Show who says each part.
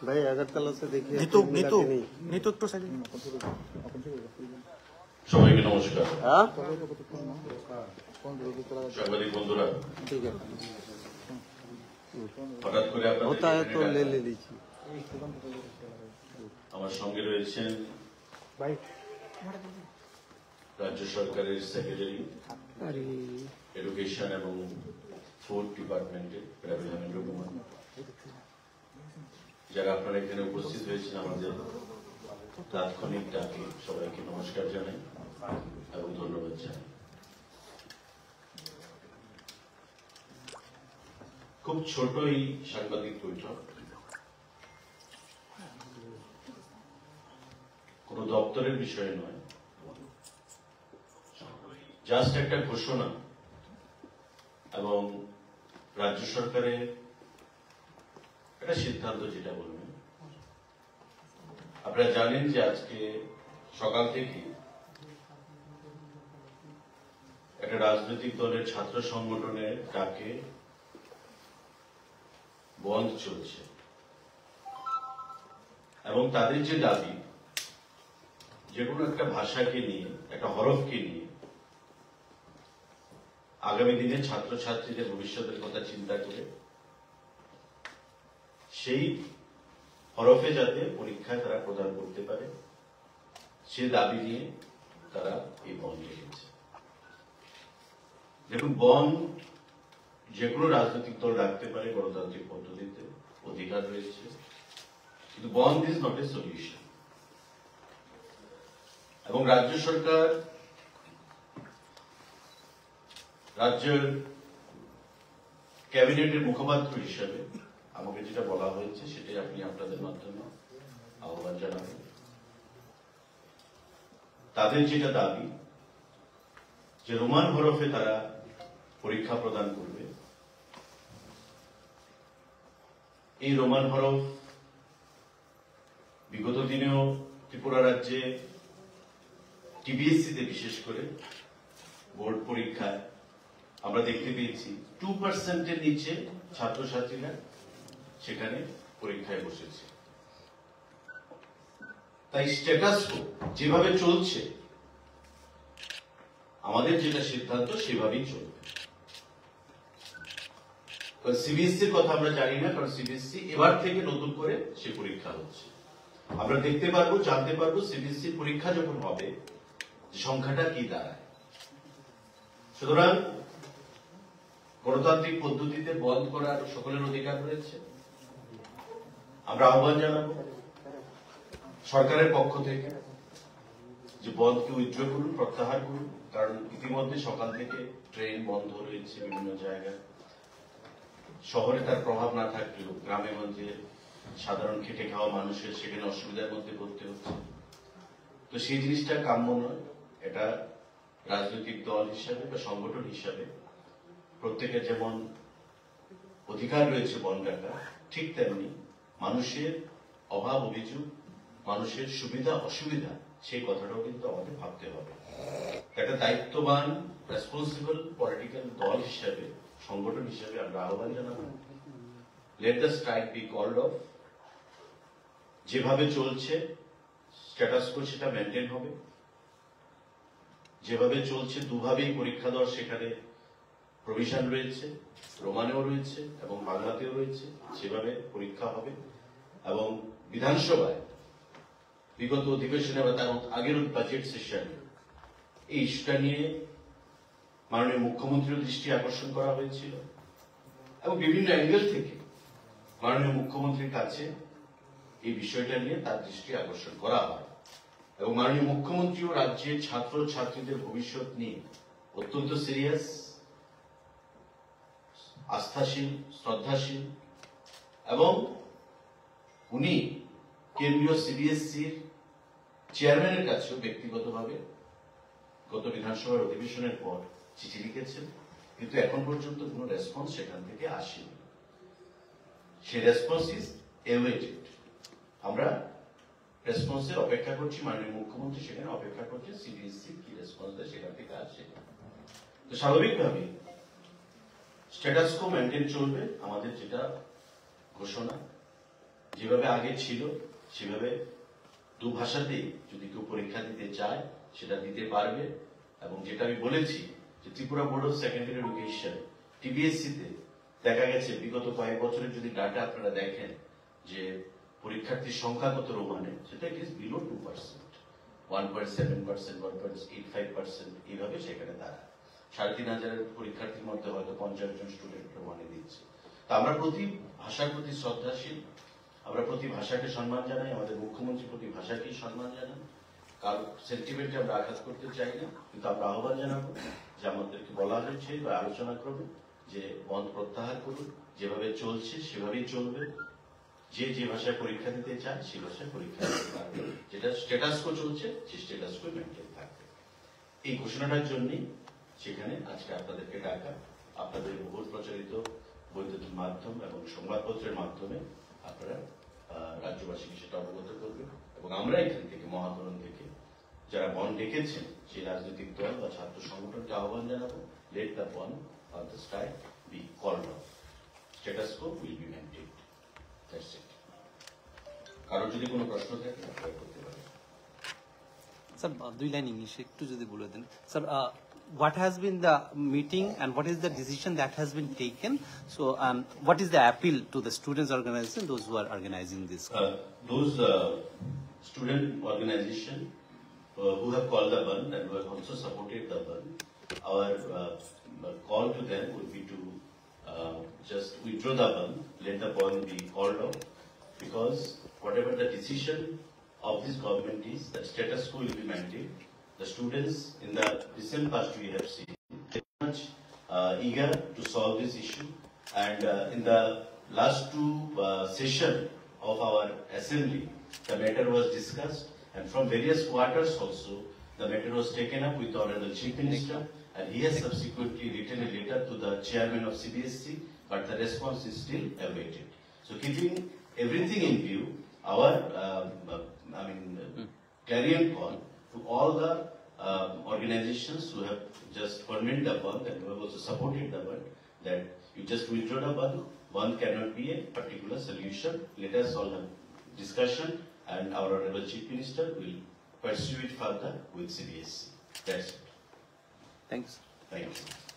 Speaker 1: भाई अगरतला से देखिए
Speaker 2: नीतू একটু সাইডে
Speaker 3: সবাইকে নমস্কার।
Speaker 1: हाँ
Speaker 3: সাংবাদিক বন্ধুরা,
Speaker 1: ठीक है
Speaker 3: হঠাৎ করে
Speaker 1: होता है तो ले लीजिए।
Speaker 3: আমার সঙ্গে রয়েছেন রাজ্য সরকারের সেক্রেটারি এডুকেশন এবং ফুড ডিপার্টমেন্টের প্রাবিধানেন্দ্র কুমার, যারা আপনারা এখানে উপস্থিত হয়েছেন আমাদের তাৎক্ষণিক ডাকে সবাইকে নমস্কার জানাই এবং ধন্যবাদ জানাই। খুব ছোট এই সাংবাদিক বৈঠক, কোন দপ্তরের বিষয় নয়, জাস্ট একটা ঘোষণা এবং রাজ্য সরকারের একটা সিদ্ধান্ত, যেটা বলবেন। আপনারা জানেন যে আজকে সকাল থেকে একটা রাজনৈতিক দলের ছাত্র সংগঠনের ডাকে বন্ধ চলছে এবং তাদের যে দাবি, যে কোনো একটা ভাষাকে নিয়ে, একটা হরফকে নিয়ে আগামী দিনে ছাত্রছাত্রীদের ভবিষ্যতের কথা চিন্তা করে সেই হরফে যাতে পরীক্ষায় তারা প্রদান করতে পারে, সে দাবি নিয়ে তারা এই বন্ধ রেখেছে। দেখুন, বন্ধ যে কোনো রাজনৈতিক দল রাখতে পারে, গণতান্ত্রিক পদ্ধতিতে অধিকার রয়েছে, কিন্তু বন্ধ ইজ নট এ সলিউশন। এবং রাজ্য সরকার, রাজ্যের ক্যাবিনেটের মুখপাত্র হিসেবে আমাকে যেটা বলা হয়েছে সেটাই আপনি আপনাদের মাধ্যমে আহ্বান জানাবেন। তাদের যেটা দাবি যে রোমান হরফে তারা পরীক্ষা প্রদান করবে, এই রোমান হরফ বিগত দিনেও ত্রিপুরা রাজ্যে টিবিএসসি তে বিশেষ করে বোর্ড পরীক্ষায় আমরা দেখতে পেয়েছি 2% এর নিচে ছাত্রছাত্রীরা সেখানে পরীক্ষায় বসেছে। তাই স্ট্যাটাস যেভাবে চলছে, আমাদের যেটা সিদ্ধান্ত সেভাবেই চলবে। সিবিএসসির কথা আমরা জানি না, কারণ সিবিএসসি এবার থেকে নতুন করে সে পরীক্ষা হচ্ছে। আমরা দেখতে পারবো, জানতে পারবো সিবিএসসির পরীক্ষা যখন হবে সংখ্যাটা কি দাঁড়ায়। সুতরাং গণতান্ত্রিক পদ্ধতিতে বন্ধ করার সকলের অধিকার রয়েছে। আমরা আহ্বান জানাবো সরকারের পক্ষ থেকে যে বন্ধকে উইথড্র করুন, প্রত্যাহার করুন, কারণ ইতিমধ্যে সকাল থেকে ট্রেন বন্ধ রয়েছে বিভিন্ন জায়গায়। শহরে তার প্রভাব না থাকলেও গ্রামে গঞ্জে সাধারণ খেটে খাওয়া মানুষের সেখানে অসুবিধার মধ্যে পড়তে হচ্ছে। তো সেই জিনিসটা কাম্য নয়। এটা রাজনৈতিক দল হিসাবে বা সংগঠন হিসাবে প্রত্যেকের যেমন অধিকার রয়েছে বন্ধ রাখা, ঠিক তেমনি মানুষের অভাব অভিযোগ, মানুষের সুবিধা অসুবিধা, সেই কথাটাও কিন্তু আমাদের ভাবতে হবে। একটা দায়িত্ববান রেসপন্সিবল পলিটিক্যাল দল হিসাবে, সংগঠন হিসাবে আমরা আহ্বান জানাবো, let the strike be called off. যেভাবে চলছে স্ট্যাটাস কো সেটা মেনটেন হবে। যেভাবে চলছে দুভাবেই পরীক্ষা দেওয়ার সেখানে প্রভিশন রয়েছে, রোমানেও রয়েছে এবং বাংলাতেও রয়েছে, সেভাবে পরীক্ষা হবে। এবং বিধানসভায় বিগত অধিবেশনে বা তার আগের বাজেট সেশনে এই ইস্যুটা নিয়ে মাননীয় মুখ্যমন্ত্রীর দৃষ্টি আকর্ষণ করা হয়েছিল এবং বিভিন্ন অ্যাঙ্গেল থেকে মাননীয় মুখ্যমন্ত্রীর কাছে এই বিষয়টা নিয়ে তার দৃষ্টি আকর্ষণ করা হয় এবং মাননীয় মুখ্যমন্ত্রীও রাজ্যের ছাত্র ছাত্রীদের ভবিষ্যৎ নিয়ে অত্যন্ত সিরিয়াস, আস্থাশীল, শ্রদ্ধাশীল এবং উনি কেন্দ্রীয় সিবিএসসির চেয়ারম্যানের কাছেও ব্যক্তিগতভাবে গত বিধানসভার অধিবেশনের পর চিঠি লিখেছেন, কিন্তু এখন পর্যন্ত কোনো রেসপন্স সেখান থেকে আসেনি। সেই রেসপন্স ইজ এওয়েটেড। আমরা রেসপন্সের অপেক্ষা করছি, মাননীয় মুখ্যমন্ত্রী সেখানে অপেক্ষা করছে সিবিএসসি কি রেসপন্স দেয় সেখান থেকে আসে। তো স্বাভাবিকভাবে স্ট্যাটাস কো মেনটেন চলবে। আমাদের যেটা ঘোষণা যেভাবে আগে ছিল সেভাবে দু ভাষাতেই যদি কেউ পরীক্ষা দিতে চায় সেটা দিতে পারবে। এবং যেটা আমি বলেছি যে Tripura board of secondary education TBSC তে দেখা গেছে বিগত কয়েক বছরের যদি ডাটা আপনারা দেখেন যে পরীক্ষার্থীর সংখ্যা কত রোমানে, সেটা ইট ইজ বিলো 2%, 1.7%, 1.85% এইভাবে সেখানে দাঁড়ায়। 3,500 পরীক্ষার্থীর মধ্যে হয়তো 50 জন স্টুডেন্ট রোমানে দিচ্ছে। তা আমরা প্রতি ভাষার প্রতি শ্রদ্ধাশীল, আমরা প্রতি ভাষাকে সম্মান জানাই, আমাদের মুখ্যমন্ত্রী প্রতি ভাষাকেই সম্মান জানান, কারো সেন্টিমেন্টে আমরা আঘাত করতে চাই না। কিন্তু আমরা আহ্বান জানাবো যে আমাদেরকে বলা হয়েছে বা আলোচনা করবে যে বন্ধ প্রত্যাহার করুন, যেভাবে চলছে সেভাবেই চলবে, যে যে ভাষায় পরীক্ষা দিতে চায় সেই ভাষায় পরীক্ষা দিতে পারবে, যেটা স্ট্যাটাস কো চলছে সেই স্ট্যাটাস কো মেনটেন থাকবে। এই ঘোষণাটার জন্যই সেখানে আজকে আপনাদেরকে ডাকা। আপনাদের বহুল প্রচারিত বৈদ্যুতিক মাধ্যম এবং সংবাদপত্রের মাধ্যমে আপনারা রাজ্যবাসীকে সেটা অবগত করবেন। এবং আমরা এখান থেকে মহাকরণ থেকে যারা বন ডেকেছেন সেই রাজনৈতিক দল বা ছাত্র সংগঠনকে আহ্বান জানাবো, let the ban of the strike be called off, status quo will be maintained. That's it. কারো যদি কোনো প্রশ্ন থাকে আপনারা করতে পারেন।
Speaker 2: Sir, দুই লাইন ইংলিশে একটু যদি বলে দেন। Sir, what has been the meeting and what is the decision that has been taken? So, what is the appeal to the students' organization, those who are organizing this?
Speaker 3: Those student organization who have called the band and who have also supported the band, our call to them would be to just withdraw the band, let the band be called off, because whatever the decision of this government is, that status quo will be maintained. The students in the recent past we have seen very much eager to solve this issue, and in the last two session of our assembly, the matter was discussed, and from various quarters also the matter was taken up with the Honorable Chief Minister, and he has subsequently written a letter to the chairman of CBSC, but the response is still awaited. So keeping everything in view, our clarion call to all the organizations who have just permitted the band and who have also supported the band, that you just withdraw the band. Band cannot be a particular solution. Let us all have discussion, and our Honorable Chief Minister will pursue it further with CBSC. That's it.
Speaker 2: Thanks.
Speaker 3: Thank you.